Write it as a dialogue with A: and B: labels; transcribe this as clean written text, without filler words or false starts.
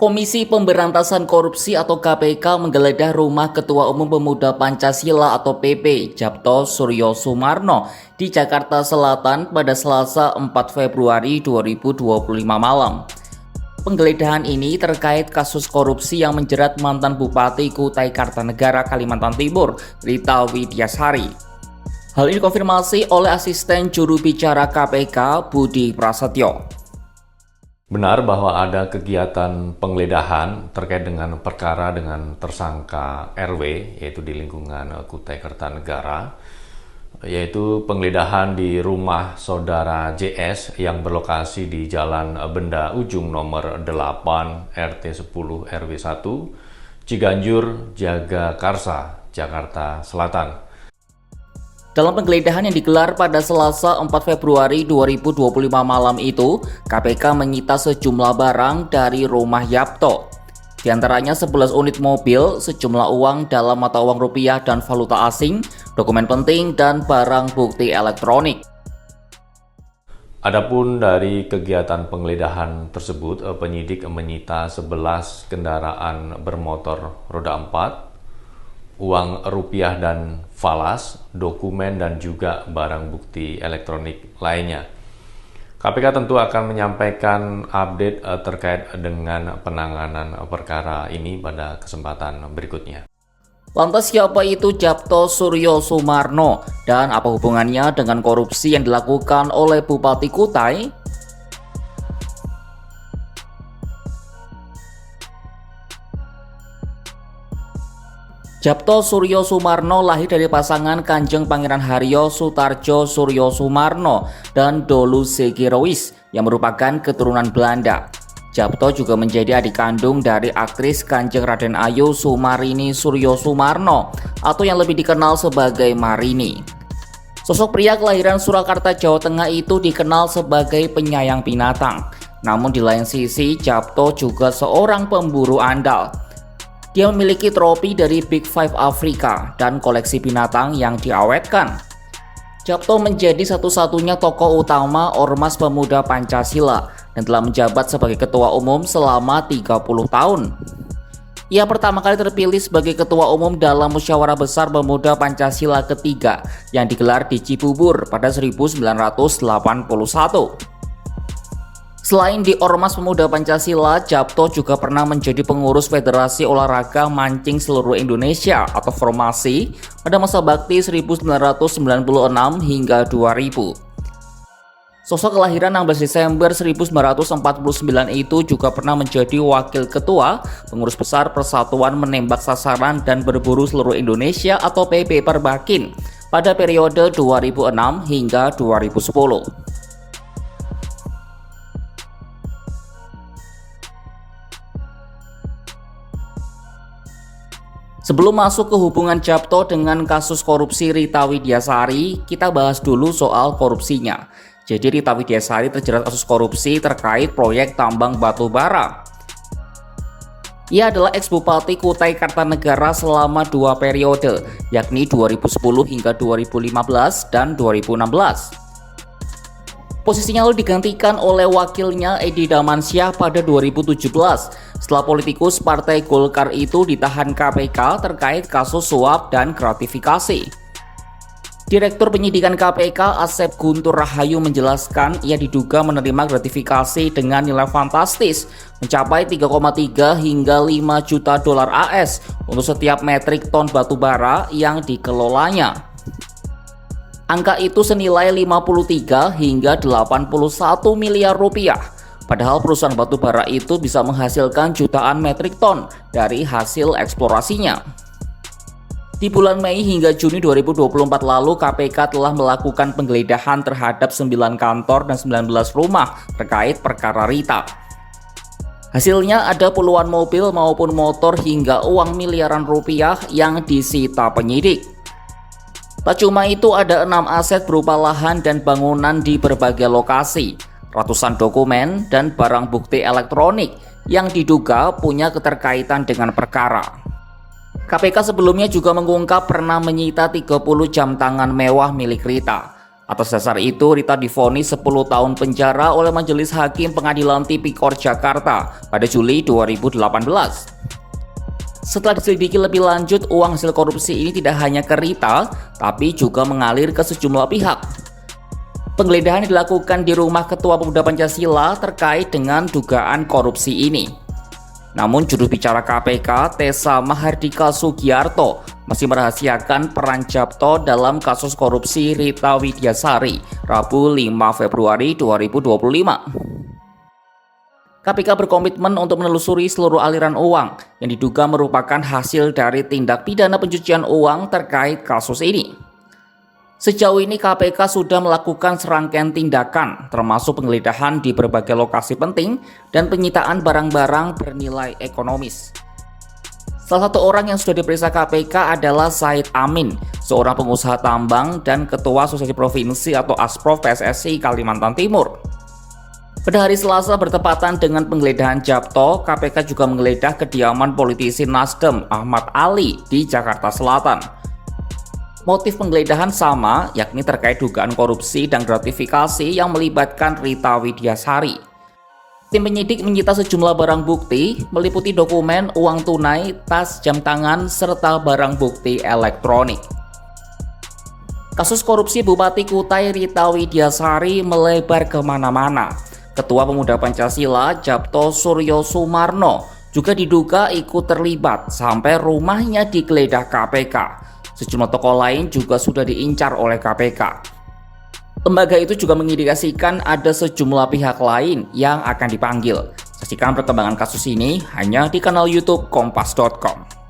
A: Komisi Pemberantasan Korupsi atau KPK menggeledah rumah Ketua Umum Pemuda Pancasila atau PP Djapto Suryo Sumarno di Jakarta Selatan pada Selasa 4 Februari 2025 malam. Penggeledahan ini terkait kasus korupsi yang menjerat mantan Bupati Kutai Kartanegara, Kalimantan Timur, Rita Widiasari. Hal ini dikonfirmasi oleh asisten juru bicara KPK, Budi Prasetyo.
B: Benar bahwa ada kegiatan penggeledahan terkait dengan perkara dengan tersangka RW, yaitu di lingkungan Kutai Kartanegara, yaitu penggeledahan di rumah saudara JS yang berlokasi di Jalan Benda Ujung nomor 8 RT 10 RW 1 Ciganjur, Jagakarsa, Jakarta Selatan.
A: Dalam penggeledahan yang digelar pada Selasa 4 Februari 2025 malam itu, KPK menyita sejumlah barang dari rumah Djapto. Di antaranya 11 unit mobil, sejumlah uang dalam mata uang rupiah dan valuta asing, dokumen penting, dan barang bukti elektronik.
B: Adapun dari kegiatan penggeledahan tersebut, penyidik menyita 11 kendaraan bermotor roda 4, uang rupiah dan falas, dokumen, dan juga barang bukti elektronik lainnya. KPK tentu akan menyampaikan update terkait dengan penanganan perkara ini pada kesempatan berikutnya.
A: Lantas siapa itu Djapto Suryo Sumarno dan apa hubungannya dengan korupsi yang dilakukan oleh Bupati Kutai? Djapto Suryo Sumarno lahir dari pasangan Kanjeng Pangeran Haryo Sutarjo Suryo Sumarno dan Dolu Segirois yang merupakan keturunan Belanda. Djapto juga menjadi adik kandung dari aktris Kanjeng Raden Ayu Sumarini Suryo Sumarno atau yang lebih dikenal sebagai Marini. Sosok pria kelahiran Surakarta, Jawa Tengah itu dikenal sebagai penyayang binatang. Namun di lain sisi, Djapto juga seorang pemburu andal. Dia memiliki trofi dari Big Five Afrika dan koleksi binatang yang diawetkan. Djapto menjadi satu-satunya tokoh utama Ormas Pemuda Pancasila dan telah menjabat sebagai ketua umum selama 30 tahun. Ia pertama kali terpilih sebagai ketua umum dalam Musyawarah Besar Pemuda Pancasila ketiga yang digelar di Cibubur pada 1981. Selain di Ormas Pemuda Pancasila, Djapto juga pernah menjadi pengurus Federasi Olahraga Mancing Seluruh Indonesia atau Formasi pada masa bakti 1996 hingga 2000. Sosok kelahiran 16 Desember 1949 itu juga pernah menjadi wakil ketua pengurus besar Persatuan Menembak Sasaran dan Berburu Seluruh Indonesia atau PP Perbakin pada periode 2006 hingga 2010. Sebelum masuk ke hubungan Djapto dengan kasus korupsi Rita Widiasari, kita bahas dulu soal korupsinya. Jadi Rita Widiasari terjerat kasus korupsi terkait proyek tambang batu bara. Ia adalah ex-bupati Kutai Kartanegara selama 2 periode, yakni 2010 hingga 2015 dan 2016. Posisinya lalu digantikan oleh wakilnya Edi Damansyah pada 2017 setelah politikus Partai Golkar itu ditahan KPK terkait kasus suap dan gratifikasi. Direktur Penyidikan KPK Asep Guntur Rahayu menjelaskan ia diduga menerima gratifikasi dengan nilai fantastis mencapai 3,3 hingga 5 juta dolar AS untuk setiap metrik ton batu bara yang dikelolanya. Angka itu senilai 53 hingga 81 miliar rupiah. Padahal perusahaan batubara itu bisa menghasilkan jutaan metrik ton dari hasil eksplorasinya. Di bulan Mei hingga Juni 2024 lalu, KPK telah melakukan penggeledahan terhadap 9 kantor dan 19 rumah terkait perkara Rita. Hasilnya ada puluhan mobil maupun motor hingga uang miliaran rupiah yang disita penyidik. Tak cuma itu, ada 6 aset berupa lahan dan bangunan di berbagai lokasi, ratusan dokumen, dan barang bukti elektronik yang diduga punya keterkaitan dengan perkara. KPK sebelumnya juga mengungkap pernah menyita 30 jam tangan mewah milik Rita. Atas dasar itu, Rita divonis 10 tahun penjara oleh Majelis Hakim Pengadilan Tipikor Jakarta pada Juli 2018. Setelah diselidiki lebih lanjut, uang hasil korupsi ini tidak hanya ke Rita, tapi juga mengalir ke sejumlah pihak. Penggeledahan dilakukan di rumah Ketua Pemuda Pancasila terkait dengan dugaan korupsi ini. Namun juru bicara KPK, Tessa Mahardika Sugiarto, masih merahasiakan peran Djapto dalam kasus korupsi Rita Widyasari, Rabu 5 Februari 2025. KPK berkomitmen untuk menelusuri seluruh aliran uang yang diduga merupakan hasil dari tindak pidana pencucian uang terkait kasus ini. Sejauh ini KPK sudah melakukan serangkaian tindakan, termasuk penggeledahan di berbagai lokasi penting dan penyitaan barang-barang bernilai ekonomis. Salah satu orang yang sudah diperiksa KPK adalah Said Amin, seorang pengusaha tambang dan Ketua Asosiasi Provinsi atau Asprof PSSI Kalimantan Timur. Pada hari Selasa bertepatan dengan penggeledahan Djapto, KPK juga menggeledah kediaman politisi Nasdem Ahmad Ali di Jakarta Selatan. Motif penggeledahan sama, yakni terkait dugaan korupsi dan gratifikasi yang melibatkan Rita Widyasari. Tim penyidik menyita sejumlah barang bukti, meliputi dokumen, uang tunai, tas, jam tangan, serta barang bukti elektronik. Kasus korupsi Bupati Kutai Rita Widyasari melebar kemana-mana. Ketua Pemuda Pancasila Djapto Suryo Sumarno juga diduga ikut terlibat sampai rumahnya digeledah KPK. Sejumlah tokoh lain juga sudah diincar oleh KPK. Lembaga itu juga mengindikasikan ada sejumlah pihak lain yang akan dipanggil. Saksikan perkembangan kasus ini hanya di kanal YouTube Kompas.com.